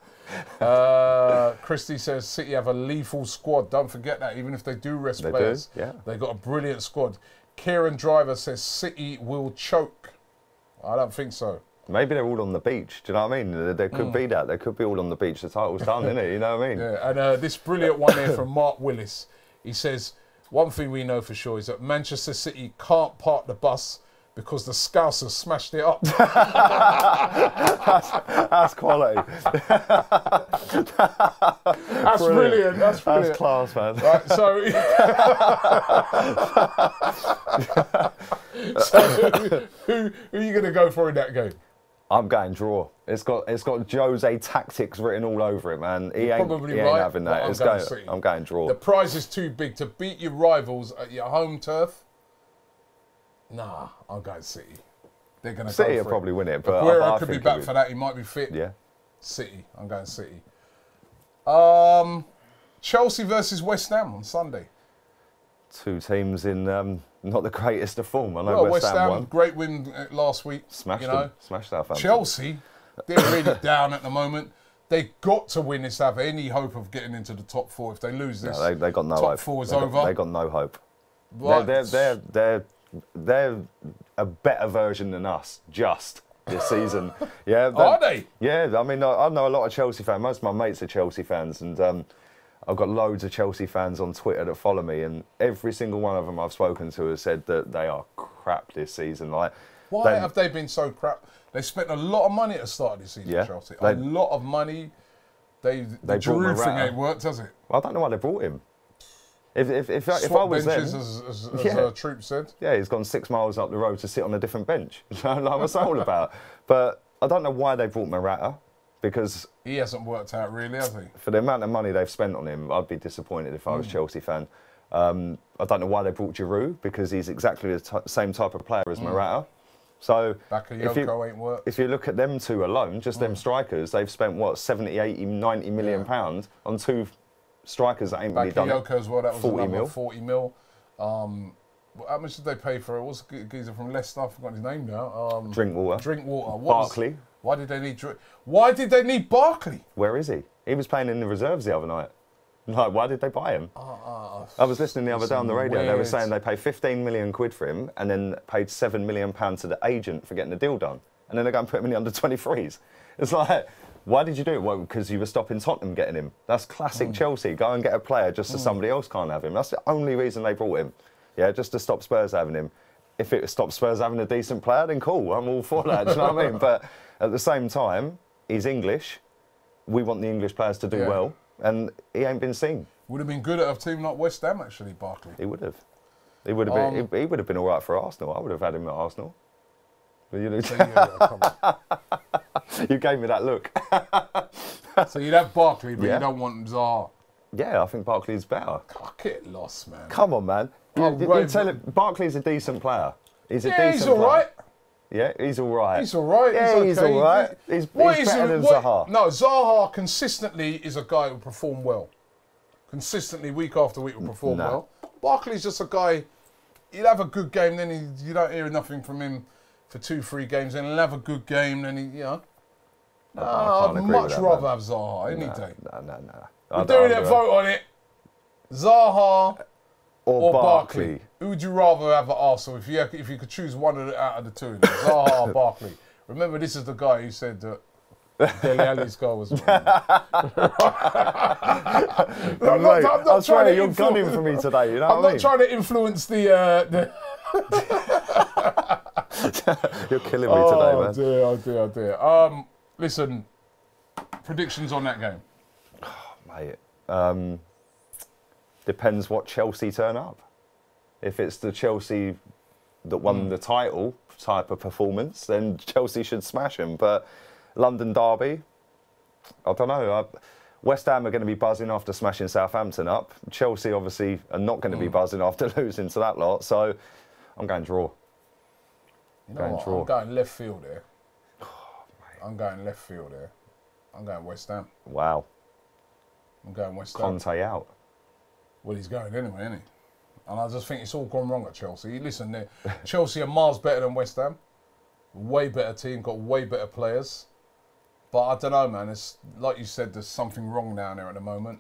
Christy says City have a lethal squad. Don't forget that. Even if they do rest players, they've got a brilliant squad. Kieran Driver says City will choke. I don't think so. Maybe they're all on the beach. Do you know what I mean? There could be that. They could be all on the beach. The title's done, isn't it? You know what I mean? Yeah. And this brilliant one here from Mark Willis. He says, one thing we know for sure is that Manchester City can't park the bus Because the Scousers smashed it up. That's quality. That's brilliant. That's brilliant. That's class, man. Right, so, who are you going to go for in that game? I'm going draw. It's got Jose tactics written all over it, man. He ain't having that. I'm going draw. The prize is too big to beat your rivals at your home turf. Nah, I'm going City. They're going to go for it. City will probably win it, but Aguero could be back for that. He might be fit. Yeah. City. I'm going City. Chelsea versus West Ham on Sunday. Two teams in not the greatest of form. I know Well, West Ham won. great win last week. Smashed them. Smashed Southampton. Chelsea, they're really down at the moment. They got to win this to have any hope of getting into the top four. If they lose this, no, they got no top hope. four is over. They got no hope. But They're a better version than us, just this season. Yeah, are they? Yeah, I mean, I know a lot of Chelsea fans. Most of my mates are Chelsea fans, and I've got loads of Chelsea fans on Twitter that follow me, and every single one of them I've spoken to has said that they are crap this season. Like, why have they been so crap? They spent a lot of money at the start of the season, Chelsea. A lot of money. The Giroud thing ain't worked, has it? Well, I don't know why they brought him. If I was benches, them, as Troop said. Yeah, he's gone 6 miles up the road to sit on a different bench. Like, what's that all about? But I don't know why they brought Morata, because he hasn't worked out really, has he? For the amount of money they've spent on him, I'd be disappointed if I was a Chelsea fan. I don't know why they brought Giroud, because he's exactly the same type of player as Morata. So if you look at them two alone, just them strikers, they've spent, what, 70, 80, 90 million pounds on two strikers that ain't really done it. as well, that was 40 mil. 40 mil. How much did they pay for it? What's the geezer from Leicester? I've forgotten his name now. Drinkwater. Barkley. Why did they need Barkley? Where is he? He was playing in the reserves the other night. Like, why did they buy him? I was listening the other day on the radio. They were saying they paid 15 million quid for him and then paid £7 million to the agent for getting the deal done. And then they're going to put him in the under-23s. It's like, why did you do it? Well, because you were stopping Tottenham getting him. That's classic Chelsea. Go and get a player just so somebody else can't have him. That's the only reason they brought him. Yeah, just to stop Spurs having him. If it stops Spurs having a decent player, then cool. I'm all for that. Do you know what I mean? But at the same time, he's English. We want the English players to do well. And he ain't been seen. Would have been good at a team like West Ham, actually, Barkley. He would have. He would have been. He would have been all right for Arsenal. I would have had him at Arsenal. But you gave me that look. So you'd have Barkley, but you don't want Zaha. Yeah, I think Barkley's better. Get lost, man. Come on, man. Barkley's a decent player. He's a decent he's all right. Yeah, he's all right. He's all right. Yeah, he's all right. He's better than Zaha. No, Zaha consistently is a guy who will perform well. Consistently, week after week, will perform well. Barkley's just a guy, he'll have a good game, then you don't hear nothing from him for 2-3 games, then he'll have a good game, then I'd much rather have Zaha any day. No. We're doing a vote on it. Zaha or Barkley. Who would you rather have at Arsenal if you could choose one out of the two? Zaha or Barkley? Remember, this is the guy who said that Dele Alli's goal was. I'm trying. You're gunning for me today. You know I'm not trying to influence the. You're killing me today, man. Oh dear. Listen, predictions on that game. Mate, depends what Chelsea turn up. If it's the Chelsea that won the title type of performance, then Chelsea should smash them. But London derby, I don't know. West Ham are going to be buzzing after smashing Southampton up. Chelsea obviously are not going to be buzzing after losing to that lot. So I'm going draw. I'm going left field here. I'm going left field here. I'm going West Ham. Wow. I'm going West Ham. Conte out. Well, he's going anyway, isn't he? And I just think it's all gone wrong at Chelsea. Listen, Chelsea are miles better than West Ham. Way better team, got way better players. But I don't know, man. It's like you said, there's something wrong down there at the moment.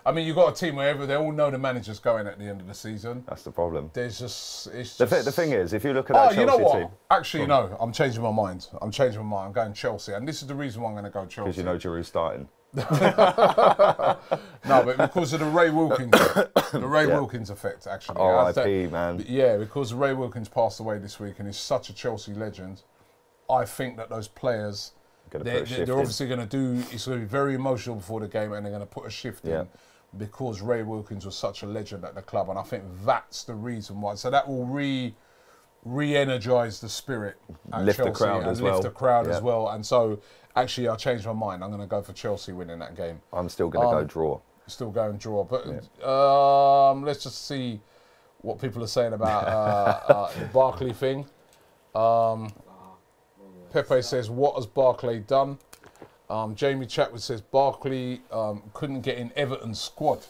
I mean, you've got a team where they all know the manager's going at the end of the season. That's the problem. There's just... The thing is, if you look at that Chelsea you know what? team... Actually, no. I'm changing my mind. I'm going Chelsea. And this is the reason why I'm going to go Chelsea. Because you know Giroud's starting. No, but because of the Ray Wilkins, Wilkins effect, actually. R.I.P. man. Yeah, because Ray Wilkins passed away this week and he's such a Chelsea legend. I think that those players, they're obviously going to do. It's going to be very emotional before the game, and they're going to put a shift in because Ray Wilkins was such a legend at the club, and I think that's the reason why. So that will re-energize the spirit at lift Chelsea the crowd and as lift well. the crowd as well. And so, actually, I changed my mind. I'm going to go for Chelsea winning that game. I'm still going to go draw. Still go and draw, but let's just see what people are saying about the Barkley thing. Pepe says, "What has Barkley done?" Jamie Chatwood says Barkley couldn't get in Everton's squad.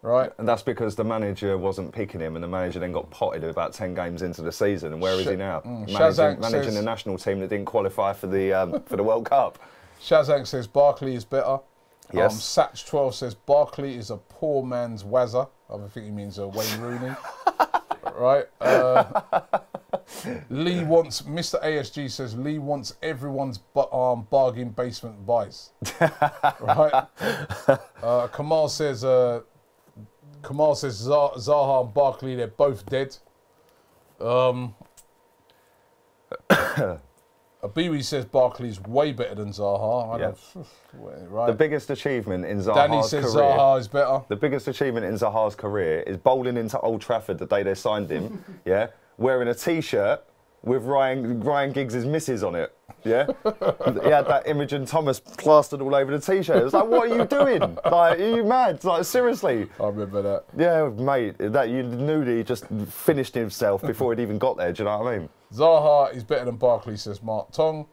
Right, and that's because the manager wasn't picking him, and the manager then got potted about 10 games into the season. And where is he now? Managing the national team that didn't qualify for the World Cup. Shazank says Barkley is better. Yes. Satch12 says Barkley is a poor man's Wazza. I think he means Wayne Rooney. Right. Lee wants, Mr. ASG says Lee wants everyone's bargain basement vice. Right. Kamal says Zaha and Barkley, they're both dead. Abiwi says Barkley's way better than Zaha. Right. The biggest achievement in Zaha's Danny says career, Zaha is better. The biggest achievement in Zaha's career is bowling into Old Trafford the day they signed him, wearing a T-shirt with Ryan Giggs' missus on it, He had that Imogen Thomas plastered all over the T-shirt. It was like, what are you doing? Like, are you mad? Like, seriously. I remember that. Yeah, mate, that you knew that he just finished himself before he'd even got there, do you know what I mean? Zaha is better than Barkley, says Mark Tong.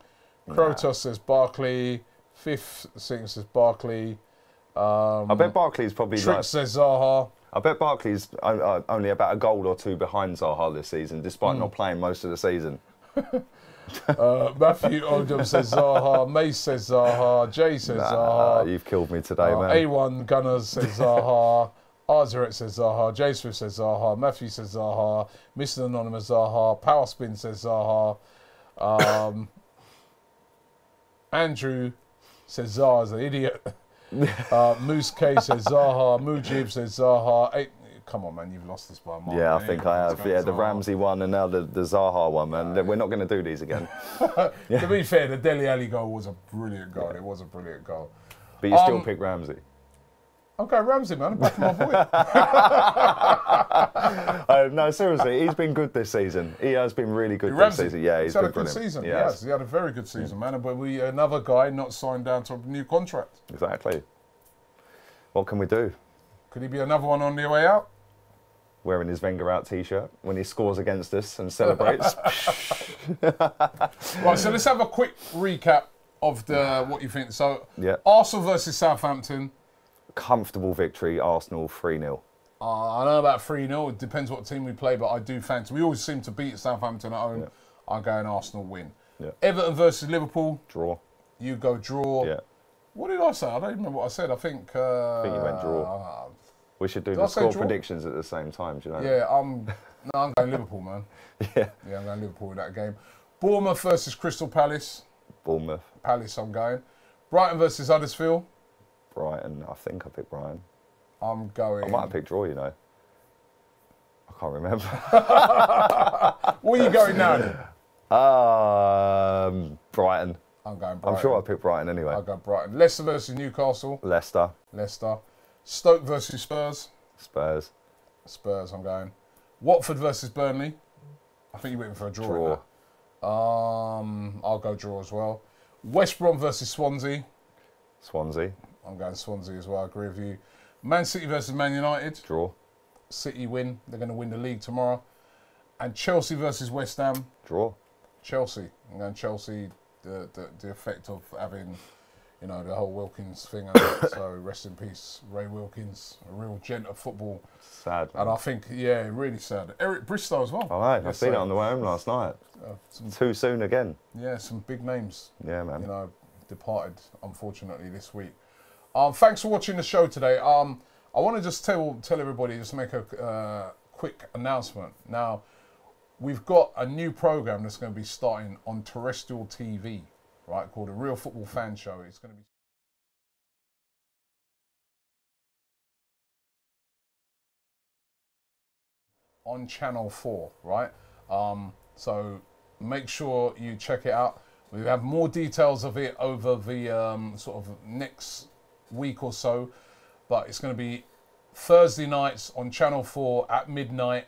Krotos says Barkley. Fifth Sing says Barkley. I bet Barkley's probably Trick says Zaha. I bet Barkley's only about a goal or two behind Zaha this season, despite not playing most of the season. Matthew Odom says Zaha. Mace says Zaha. Jay says Zaha. You've killed me today, man. A1 Gunners says Zaha. Arzaret says Zaha. Jay Swift says Zaha. Matthew says Zaha. Mr. Anonymous Zaha. Power Spin says Zaha. Andrew says Zaha's an idiot. Moose K says Zaha. Mujib says Zaha. Come on, man, you've lost this by a mile. Yeah, I think I have. Yeah, the Ramsey one and now the Zaha one, man. We're not going to do these again. To be fair, the Dele Alli goal was a brilliant goal. It was a brilliant goal. But you still pick Ramsey. Okay, Ramsey, man. Back to my boy. No, seriously, he's been good this season. He has been really good this season. Yeah, he's had a good season. Yes, he had a very good season, man. But another guy not signed down to a new contract. Exactly. What can we do? Could he be another one on the way out? Wearing his Wenger out T-shirt when he scores against us and celebrates. Right, so let's have a quick recap of what you think. So, Arsenal versus Southampton. Comfortable victory, Arsenal 3-0. I know about 3-0. It depends what team we play, but I do fancy. We always seem to beat Southampton at home. Yeah. I'm going Arsenal win. Yeah. Everton versus Liverpool. Draw. You go draw. Yeah. What did I say? I don't even remember what I said. I think you went draw. We should do the score predictions at the same time, do you know? Yeah, I'm going Liverpool, man. Yeah, I'm going Liverpool in that game. Bournemouth versus Crystal Palace. Bournemouth. Palace, I'm going. Brighton versus Huddersfield. Brighton, I think I picked Brighton. I'm going. I might have picked draw, you know. I can't remember. Where are you going now then? Brighton. I'm going Brighton. I'm sure I picked Brighton anyway. I'll go Brighton. Leicester versus Newcastle. Leicester. Stoke versus Spurs. Spurs, I'm going. Watford versus Burnley. I think you went for a draw. I'll go draw as well. West Brom versus Swansea. I'm going Swansea as well, I agree with you. Man City versus Man United. Draw. City win. They're going to win the league tomorrow. And Chelsea versus West Ham. Draw. Chelsea. I'm going Chelsea. The effect of having, the whole Wilkins thing. So rest in peace, Ray Wilkins, a real gent of football. Sad. Man. And I think, really sad. Eric Bristow as well. All right, I've seen it on the way home last night. Too soon again. Yeah, some big names. Yeah, man. Departed, unfortunately, this week. Thanks for watching the show today. I want to just tell everybody, just make a quick announcement. Now, we've got a new program that's going to be starting on terrestrial TV, right, called The Real Football Fan Show. It's going to be on Channel 4, right? So make sure you check it out. We have more details of it over the sort of next week or so, but it's going to be Thursday nights on Channel 4 at midnight.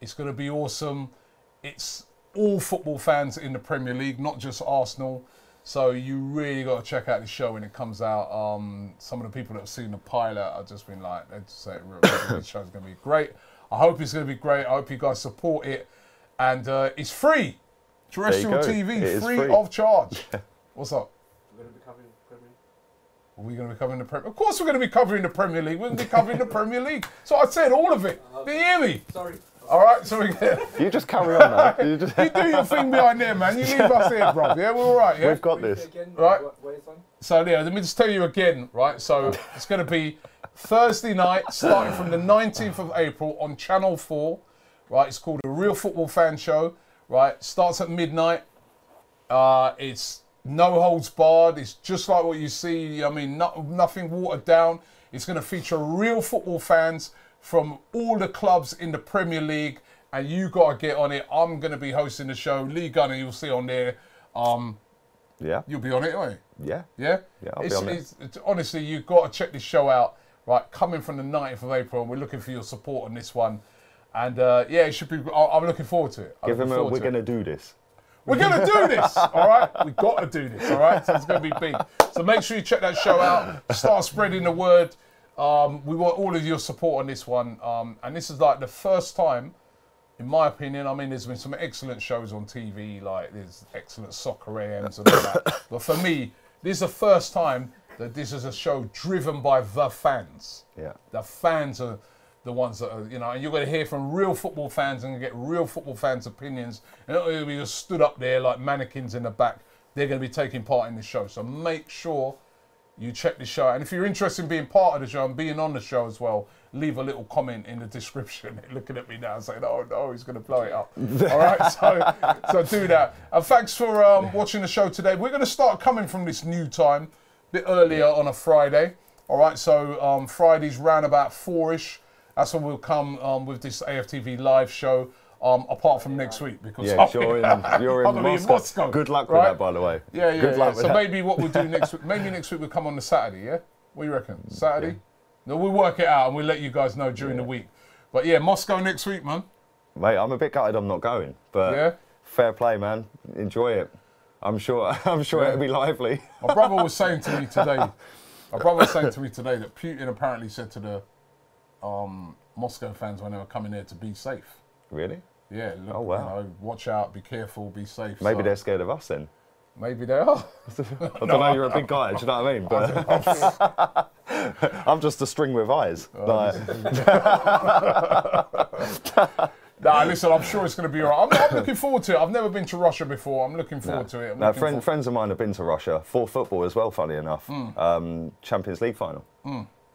It's going to be awesome. It's all football fans in the Premier League, not just Arsenal. So you really got to check out the show when it comes out. Some of the people that have seen the pilot have just been like, they just say the show's going to be great. I hope it's going to be great. I hope you guys support it. And it's free. Terrestrial TV, free of charge. What's up? We're going to be covering the Premier League. Are we going to be covering the Premier League? Of course we're going to be covering the Premier League. We're going to be covering the Premier League. So I said all of it. Do you hear me? Sorry. All right, so we You just carry on, man. You do your thing behind there, man. You leave us here, bro. Yeah, we're all right, yeah? We've got this. Again, Right. Where it's on? So, yeah, let me just tell you again, right? So, it's going to be Thursday night, starting from the 19th of April on Channel 4, right? It's called A Real Football Fan Show, right? Starts at midnight. It's no holds barred. It's just like what you see. I mean, nothing watered down. It's going to feature real football fans from all the clubs in the Premier League, and you got to get on it. I'm going to be hosting the show. Lee Gunner, you'll see on there. Yeah. You'll be on it, won't you? Yeah. Yeah? Yeah, I'll be on it. Honestly, you've got to check this show out, right? Coming from the 19th of April, and we're looking for your support on this one. And yeah, it should be. I'm looking forward to it. Give him a, we're going to do this. We're going to do this, all right? We've got to do this, all right? So it's going to be big. So make sure you check that show out. Start spreading the word. We want all of your support on this one. And this is like the first time, in my opinion, I mean, there's been some excellent shows on TV, like there's excellent soccer AMs and all that. But for me, this is the first time that this is a show driven by the fans. Yeah. The fans are the ones that are, you know, and you're going to hear from real football fans and get real football fans' opinions. And not going to be just stood up there like mannequins in the back. They're going to be taking part in the show. So make sure you check the show out. And if you're interested in being part of the show and being on the show as well, leave a little comment in the description. They're looking at me now saying, oh no, he's going to blow it up. All right, so do that. And thanks for watching the show today. We're going to start coming from this new time, a bit earlier on a Friday. All right, so Fridays round about 4ish. That's when we'll come with this AFTV live show. Apart from next week, because you're in Moscow. Good luck with that, by the way. Yeah. Good luck with so that. maybe what we'll do next week, maybe next week we'll come on the Saturday, yeah? What do you reckon? Saturday? No, we'll work it out and we'll let you guys know during the week. But yeah, Moscow next week, man. Mate, I'm a bit gutted I'm not going, but fair play, man. Enjoy it. I'm sure it'll be lively. My brother was saying to me today, that Putin apparently said to the Moscow fans when they were coming there to be safe. Really? Yeah, look, oh, wow. You know, watch out, be careful, be safe. Maybe they're scared of us then. Maybe they are. I don't know, you're a big guy, do you know what I mean? But I'm just a string with eyes. Nah, listen, I'm sure it's going to be all right. I'm looking forward to it. I've never been to Russia before. I'm looking forward to it. Friends of mine have been to Russia for football as well, funny enough. Champions League final.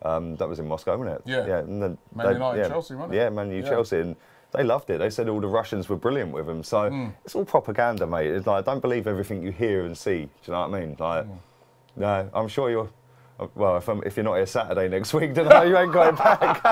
That was in Moscow, wasn't it? Yeah. And then Man United, Chelsea, wasn't it? Yeah, Man U, Chelsea. And they loved it. They said all the Russians were brilliant with them. So it's all propaganda, mate. It's like, don't believe everything you hear and see. Do you know what I mean? Like, no, I'm sure you're. Well, if you're not here Saturday next week, then I know you ain't going back.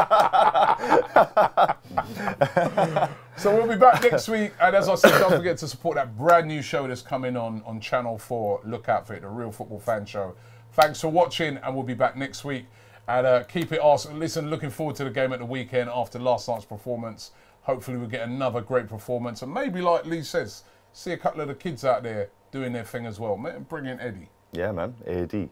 So we'll be back next week. And as I said, don't forget to support that brand new show that's coming on Channel 4. Look out for it, the Real Football Fan Show. Thanks for watching, and we'll be back next week. And keep it awesome. Listen, looking forward to the game at the weekend after last night's performance. Hopefully we'll get another great performance. And maybe, like Lee says, see a couple of the kids out there doing their thing as well. Bring in Eddie. Yeah, man. Eddie.